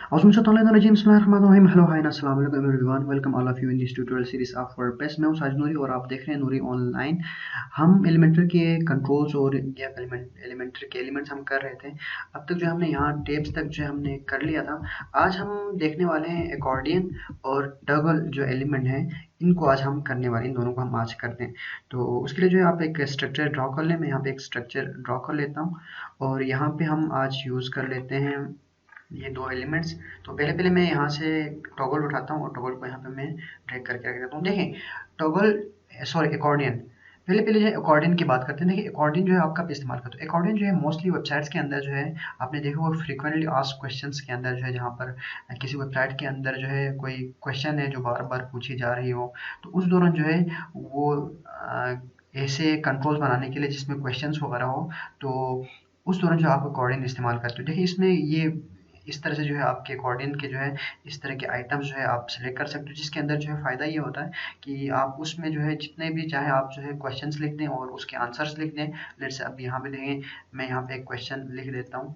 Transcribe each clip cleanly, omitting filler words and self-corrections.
Bismillahirrahmanirrahim. Hello, hi, assalamu alaikum everyone. Welcome all of you in this tutorial series of WordPress. मैं हूं साजिद नूरी और आप देख रहे हैं नूरी ऑनलाइन। हम एलिमेंटर के कंट्रोल्स और एलिमेंटर के एलिमेंट्स हम कर रहे थे। अब तक जो हमने यहाँ टेब्स तक जो हमने कर लिया था। आज हम देखने वाले हैं एकॉर्डियन और टॉगल जो एलिमेंट है, इनको आज हम करने वाले हैं। इन दोनों को हम आज करते हैं। तो उसके लिए जो है आप एक स्ट्रक्चर ड्रॉ कर लें। मैं यहाँ पे एक स्ट्रक्चर ड्रॉ कर लेता हूँ और यहाँ पे हम आज यूज़ कर लेते हैं ये दो एलिमेंट्स। तो पहले मैं यहाँ से टॉगल उठाता हूँ और टॉगल को यहाँ पे मैं ड्रैग करके रख देता हूँ। देखें टॉगल सॉरी एकॉर्डियन, पहले जो है एकॉर्डियन की बात करते हैं। देखिए एकॉर्डियन जो है आपका इस्तेमाल करते हो। एकॉर्डियन जो है मोस्टली वेबसाइट्स के अंदर जो है आपने देखा वो फ्रीक्वेंटली आस्क्ड क्वेश्चंस के अंदर जो है, जहाँ पर किसी वेबसाइट के अंदर जो है कोई क्वेश्चन है जो बार बार पूछी जा रही हो, तो उस दौरान जो है वो ऐसे कंट्रोल्स बनाने के लिए जिसमें क्वेश्चंस वगैरह हो, तो उस दौरान जो आप एकॉर्डियन इस्तेमाल करते हो। देखिए इसमें ये इस तरह से जो है आपके अकॉर्डियन के जो है इस तरह के आइटम्स जो है आप सेलेक्ट कर सकते हो, जिसके अंदर जो है फ़ायदा ये होता है कि आप उसमें जो है जितने भी चाहे आप जो है क्वेश्चंस लिख दें और उसके आंसर्स लिख दें। लेट्स से अब यहाँ पे देखें, मैं यहाँ पे एक क्वेश्चन लिख देता हूँ।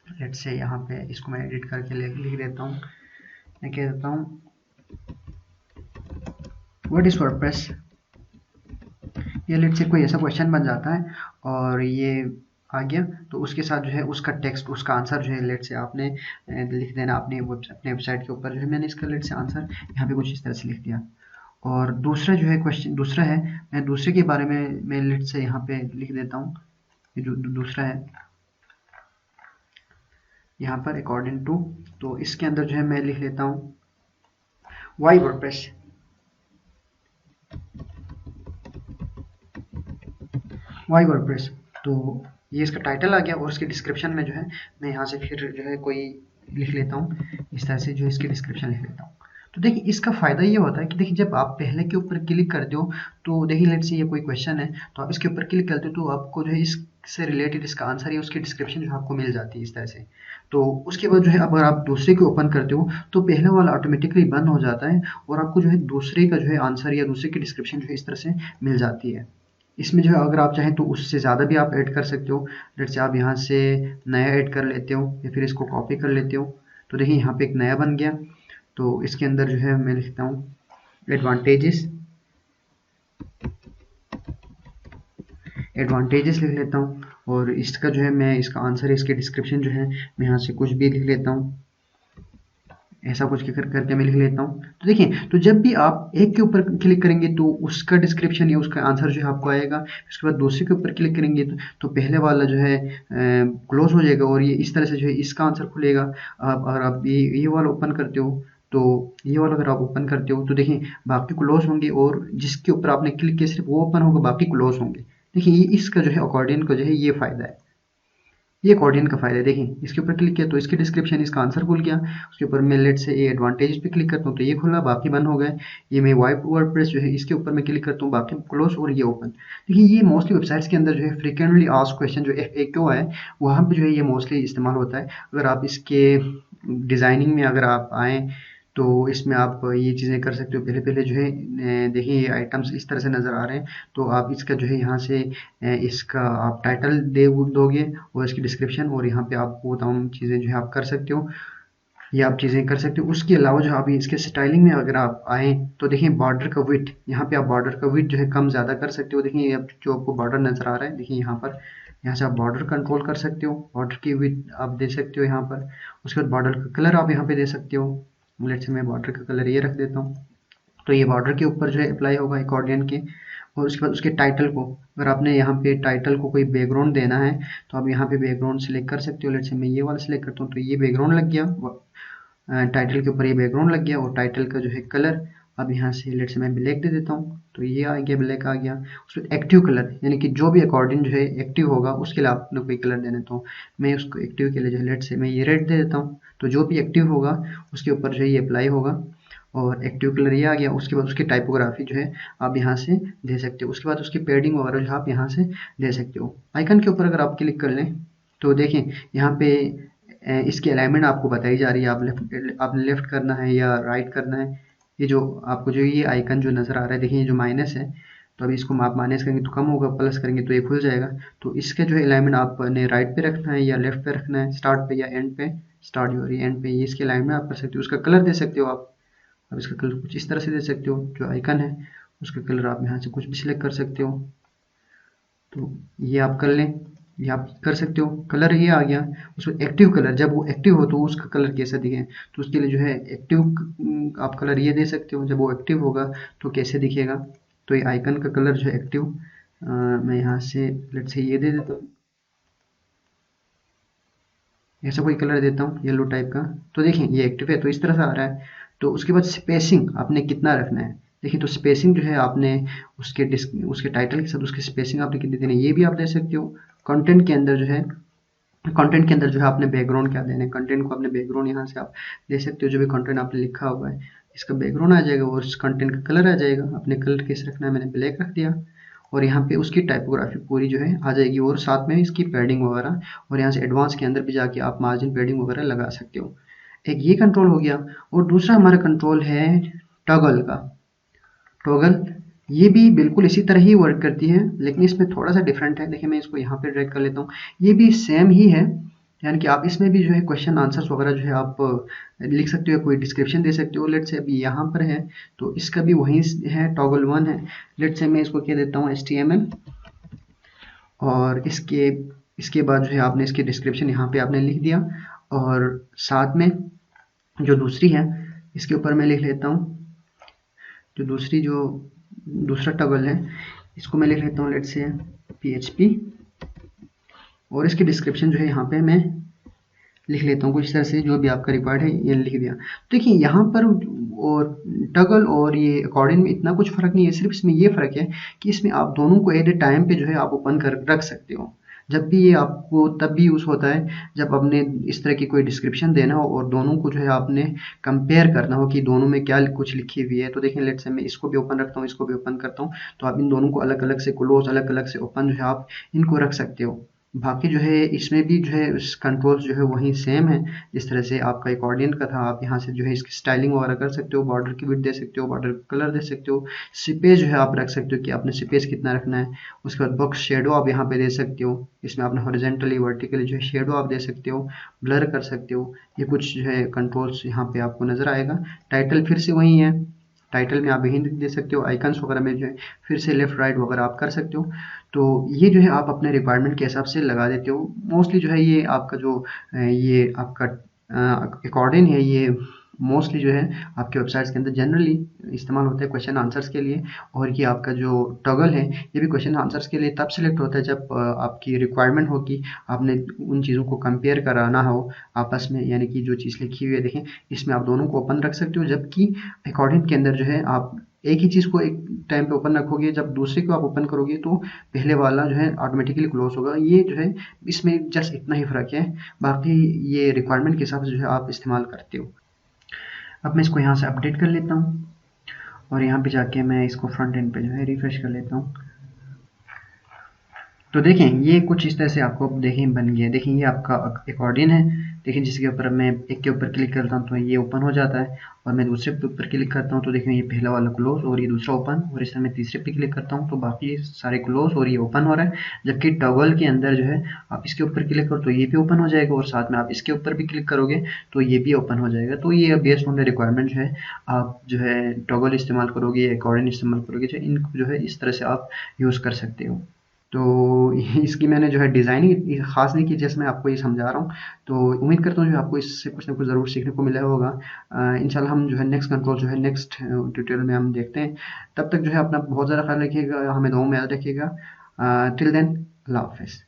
लेट्स से यहाँ पे इसको मैं एडिट करके लिख देता हूँ। मैं कह देता हूँ व्हाट इज़ वर्डप्रेस। ये लेट्स से कोई ऐसा क्वेश्चन बन जाता है और ये आ गया, तो उसके साथ जो है उसका टेक्स्ट, उसका आंसर जो है लेट से आपने लिख देना अपने वेबसाइट के ऊपर। जो है मैंने इसका लेट से आंसर यहाँ पे कुछ इस तरह से लिख दिया। और दूसरा जो है क्वेश्चन दूसरा है, मैं दूसरे के बारे में मैं लेट से यहाँ पे लिख देता हूँ। ये जो दूसरा है यहाँ पर अकॉर्डिंग टू, तो इसके अंदर जो है मैं लिख लेता हूँ वाई वर्डप्रेस। वाई वर्डप्रेस, तो ये इसका टाइटल आ गया और इसके डिस्क्रिप्शन में जो है मैं यहाँ से फिर जो है कोई लिख लेता हूँ इस तरह से, जो इसकी डिस्क्रिप्शन लिख लेता हूँ। तो देखिए इसका फ़ायदा ये होता है कि देखिए जब आप पहले के ऊपर क्लिक करते हो, तो देखिए लेट्स से ये कोई क्वेश्चन है, तो आप इसके ऊपर क्लिक करते हो तो आपको जो है इससे रिलेटेड इसका आंसर या उसकी डिस्क्रिप्शन जो आपको मिल जाती है इस तरह से। तो उसके बाद जो है अगर आप दूसरे को ओपन करते हो तो पहले वाला ऑटोमेटिकली बंद हो जाता है और आपको जो है दूसरे का जो है आंसर या दूसरे की डिस्क्रिप्शन जो है इस तरह से मिल जाती है। इसमें जो है अगर आप चाहें तो उससे ज़्यादा भी आप ऐड कर सकते हो। जैसे आप यहाँ से नया ऐड कर लेते हो या फिर इसको कॉपी कर लेते हो। तो देखिए यहाँ पे एक नया बन गया। तो इसके अंदर जो है मैं लिखता हूँ एडवांटेजेस एडवांटेजेस लिख लेता हूँ और इसका जो है मैं इसका आंसर, इसके डिस्क्रिप्शन जो है मैं यहाँ से कुछ भी लिख लेता हूँ। ऐसा कुछ करके मैं लिख लेता हूँ। तो देखिए, तो जब भी आप एक के ऊपर क्लिक करेंगे तो उसका डिस्क्रिप्शन या उसका आंसर जो है आपको आएगा। उसके बाद दूसरे के ऊपर क्लिक करेंगे तो पहले वाला जो है क्लोज हो जाएगा और ये इस तरह से जो है इसका आंसर खुलेगा। अगर आप ये वाला ओपन करते हो, तो ये वाला अगर आप ओपन करते हो तो देखिए बाकी क्लोज होंगे और जिसके ऊपर आपने क्लिक किया सिर्फ वो ओपन होगा, बाकी क्लोज होंगे। देखिए ये इसका जो है अकॉर्डियन का जो है ये फ़ायदा है। ये अकॉर्डियन का फ़ायदा है। देखिए इसके ऊपर क्लिक किया तो इसकी डिस्क्रिप्शन, इसका आंसर खुल गया। उसके ऊपर मैं लेट से ये एडवांटेज पे क्लिक करता हूँ तो ये खुला, बाकी बंद हो गए। ये मैं वाइप वर्डप्रेस जो है इसके ऊपर मैं क्लिक करता हूँ, बाकी क्लोज और ये ओपन। देखिए ये मोस्टली वेबसाइट्स के अंदर जो है फ्रीक्वेंटली आस्क्ड क्वेश्चन जो FAQ है, वहाँ पे जो है ये मोस्टली इस्तेमाल होता है। अगर आप इसके डिज़ाइनिंग में अगर आप आएँ तो इसमें आप ये चीज़ें कर सकते हो। पहले जो है देखिए ये आइटम्स इस तरह से नज़र आ रहे हैं, तो आप इसका जो है यहाँ से इसका आप टाइटल दोगे और इसकी डिस्क्रिप्शन, और यहाँ पे आप वो तमाम चीज़ें जो है आप कर सकते हो। ये आप चीज़ें कर सकते हो। उसके अलावा जो आप इसके स्टाइलिंग में अगर आप आएँ तो देखिए बॉर्डर का विड्थ, यहाँ पे आप बॉर्डर का विड्थ जो है कम ज़्यादा कर सकते हो। देखिए अब जो आपको बॉर्डर नज़र आ रहा है, देखिए यहाँ पर, यहाँ से आप बॉर्डर कंट्रोल कर सकते हो। बॉर्डर की विड्थ आप दे सकते हो यहाँ पर। उसके बाद बॉर्डर का कलर आप यहाँ पे दे सकते हो। लेट्स से मैं बॉर्डर का कलर ये रख देता हूँ, तो ये बॉर्डर के ऊपर जो है अप्लाई होगा अकॉर्डियन के। और उसके बाद उसके टाइटल को, अगर आपने यहाँ पे टाइटल को कोई बैकग्राउंड देना है तो आप यहाँ पे बैकग्राउंड सेलेक्ट कर सकते हो। लेट्स से मैं ये वाला सेलेक्ट करता हूँ तो ये बैकग्राउंड लग गया, टाइटल के ऊपर ये बैकग्राउंड लग गया। और टाइटल का जो है कलर, अब यहाँ से लेट्स से मैं ब्लैक दे देता हूँ तो ये आ गया, ब्लैक आ गया। उसमें एक्टिव कलर, यानी कि जो भी अकॉर्डिंग जो है एक्टिव होगा उसके लिए आपने कोई कलर देना, तो मैं उसको एक्टिव के लिए जो है लेट्स से मैं ये रेड दे देता हूँ। तो जो भी एक्टिव होगा उसके ऊपर जो है ये अप्लाई होगा और एक्टिव कलर ये आ गया। उसके बाद उसकी टाइपोग्राफी जो है आप यहाँ से दे सकते हो। उसके बाद उसकी पैडिंग वगैरह जो आप यहाँ से दे सकते हो। आइकन के ऊपर अगर आप क्लिक कर लें तो देखें यहाँ पे इसकी अलाइनमेंट आपको बताई जा रही है। आपने लेफ्ट करना है या राइट करना है। ये जो आपको जो ये आइकन जो नज़र आ रहा है, देखिए ये जो माइनस है, तो अभी इसको आप माइनस करेंगे तो कम होगा, प्लस करेंगे तो ये खुल जाएगा। तो इसका जो है अलाइनमेंट आपने राइट पे रखना है या लेफ्ट पे रखना है, स्टार्ट पे या एंड पे, स्टार्ट और एंड पे, ये इसके अलाइनमेंट आप कर सकते हो। उसका कलर दे सकते हो आप। अब इसका कलर कुछ इस तरह से दे सकते हो, जो आइकन है उसका कलर आप यहाँ से कुछ भी सिलेक्ट कर सकते हो। तो ये आप कर लें, ये आप कर सकते हो। कलर ये आ गया, उसको एक्टिव कलर, जब वो एक्टिव हो तो उसका कलर कैसा दिखे, तो उसके लिए जो है एक्टिव आप कलर ये दे सकते हो, जब वो एक्टिव होगा तो कैसे दिखेगा। तो ये आइकन का कलर जो है एक्टिव, मैं यहाँ से लेट्स से ये दे देता हूँ, ऐसा कोई कलर देता हूँ येलो टाइप का। तो देखिए ये एक्टिव है तो इस तरह से आ रहा है। तो उसके बाद स्पेसिंग आपने कितना रखना है, देखिए तो स्पेसिंग जो है आपने उसके टाइटल के साथ उसकी स्पेसिंग आपने कितनी देनी है ये भी आप दे सकते हो। कंटेंट के अंदर जो है, कंटेंट के अंदर जो है आपने बैकग्राउंड क्या देना है, कंटेंट को आपने बैकग्राउंड यहाँ से आप दे सकते हो, जो भी कंटेंट आपने लिखा हुआ है इसका बैकग्राउंड आ जाएगा और इस कंटेंट का कलर आ जाएगा। आपने कलर कैसे रखना है, मैंने ब्लैक रख दिया और यहाँ पे उसकी टाइपोग्राफी पूरी जो है आ जाएगी और साथ में इसकी पैडिंग वगैरह, और यहाँ से एडवांस के अंदर भी जाके आप मार्जिन पैडिंग वगैरह लगा सकते हो। एक ये कंट्रोल हो गया। और दूसरा हमारा कंट्रोल है टॉगल का। टॉगल ये भी बिल्कुल इसी तरह ही वर्क करती है, लेकिन इसमें थोड़ा सा डिफरेंट है। देखिए मैं इसको यहाँ पे ड्रैग कर लेता हूँ, ये भी सेम ही है, यानी कि आप इसमें भी जो है क्वेश्चन आंसर्स वगैरह जो है आप लिख सकते हो, कोई डिस्क्रिप्शन दे सकते हो। लेट से अभी यहाँ पर है तो इसका भी वही है, टॉगल 1 है। लेट से मैं इसको क्या देता हूँ HTML, और इसके बाद जो है आपने इसकी डिस्क्रिप्शन यहाँ पे आपने लिख दिया, और साथ में जो दूसरी है इसके ऊपर मैं लिख लेता हूँ, जो दूसरा टॉगल है इसको मैं लिख लेता हूँ लेट से PHP, और इसकी डिस्क्रिप्शन जो है यहाँ पे मैं लिख लेता हूँ कुछ इस तरह से, जो भी आपका रिक्वायर्ड है ये लिख दिया। देखिए यहाँ पर और टॉगल और ये अकॉर्डिंग में इतना कुछ फर्क नहीं है, सिर्फ इसमें ये फर्क है कि इसमें आप दोनों को एट ए टाइम पे जो है आप ओपन कर रख सकते हो। जब भी ये आपको तब भी यूज़ होता है जब आपने इस तरह की कोई डिस्क्रिप्शन देना हो और दोनों को जो है आपने कंपेयर करना हो कि दोनों में क्या कुछ लिखी हुई है। तो देखिए लेट्स से मैं इसको भी ओपन रखता हूँ, इसको भी ओपन करता हूँ, तो आप इन दोनों को अलग अलग से क्लोज, अलग अलग से ओपन जो है आप इनको रख सकते हो। बाकी जो है इसमें भी जो है कंट्रोल्स जो है वही सेम है, जिस तरह से आपका अकॉर्डियन का था। आप यहाँ से जो है इसकी स्टाइलिंग वगैरह कर सकते हो, बॉर्डर की विड्थ दे सकते हो, बॉर्डर कलर दे सकते हो, सिपेज जो है आप रख सकते हो कि आपने सिपेज कितना रखना है। उसके बाद बॉक्स शेडो आप यहाँ पे दे सकते हो, इसमें आपने हॉरिजॉन्टली वर्टिकली जो है शेडो आप दे सकते हो, ब्लर कर सकते हो। ये कुछ जो है कंट्रोल्स यहाँ पे आपको नजर आएगा। टाइटल फिर से वही है, टाइटल में आप हिंदी दे सकते हो, आइकन्स वगैरह में जो है फिर से लेफ्ट राइट वगैरह आप कर सकते हो। तो ये जो है आप अपने रिक्वायरमेंट के हिसाब से लगा देते हो। मोस्टली जो है ये आपका जो ये आपका अकॉर्डिंग है, ये मोस्टली जो है आपके वेबसाइट्स के अंदर जनरली इस्तेमाल होता है क्वेश्चन आंसर्स के लिए। और ये आपका जो टॉगल है ये भी क्वेश्चन आंसर्स के लिए तब सेलेक्ट होता है जब आपकी रिक्वायरमेंट हो कि आपने उन चीज़ों को कंपेयर कराना हो आपस में, यानी कि जो चीज़ लिखी हुई है देखें इसमें आप दोनों को ओपन रख सकते हो, जबकि अकॉर्डिंग के अंदर जो है आप एक ही चीज़ को एक टाइम पे ओपन रखोगे, जब दूसरे को आप ओपन करोगे तो पहले वाला जो है ऑटोमेटिकली क्लोज होगा। ये जो है इसमें जस्ट इतना ही फ़र्क है, बाकी ये रिक्वायरमेंट के हिसाब से जो है आप इस्तेमाल करते हो। अब मैं इसको यहाँ से अपडेट कर लेता हूँ और यहाँ पे जाके मैं इसको फ्रंट एंड पे जो है रिफ्रेश कर लेता हूँ। तो देखें ये कुछ इस तरह से आपको देखें बन गया। देखें ये आपका अकॉर्डियन है, देखें जिसके ऊपर मैं एक के ऊपर क्लिक करता हूँ तो ये ओपन हो जाता है, और मैं दूसरे पे ऊपर क्लिक करता हूँ तो देखें ये पहला वाला क्लोज और ये दूसरा ओपन, और इस तरह मैं तीसरे पे क्लिक करता हूँ तो बाकी सारे क्लोज और ये ओपन हो रहा है। जबकि टॉगल के अंदर जो है आप इसके ऊपर क्लिक करो तो ये भी ओपन हो जाएगा, और साथ में आप इसके ऊपर भी क्लिक करोगे तो ये भी ओपन हो जाएगा। तो ये बेस्ड ऑन द रिक्वायरमेंट जो है आप जो है टॉगल इस्तेमाल करोगे या अकॉर्डियन इस्तेमाल करोगे, जो इनको जो है इस तरह से आप यूज़ कर सकते हो। तो इसकी मैंने जो है डिज़ाइनिंग ख़ास नहीं की, जैसे मैं आपको ये समझा रहा हूँ। तो उम्मीद करता हूँ जो आपको इससे कुछ ना कुछ ज़रूर सीखने को मिला होगा। इंशाल्लाह हम जो है नेक्स्ट कंट्रोल जो है नेक्स्ट ट्यूटोरियल में हम देखते हैं। तब तक जो है अपना बहुत ज़्यादा ख्याल रखिएगा, हमें दुआओं में याद रखिएगा। टिल देन अल्लाह हाफ़िज़।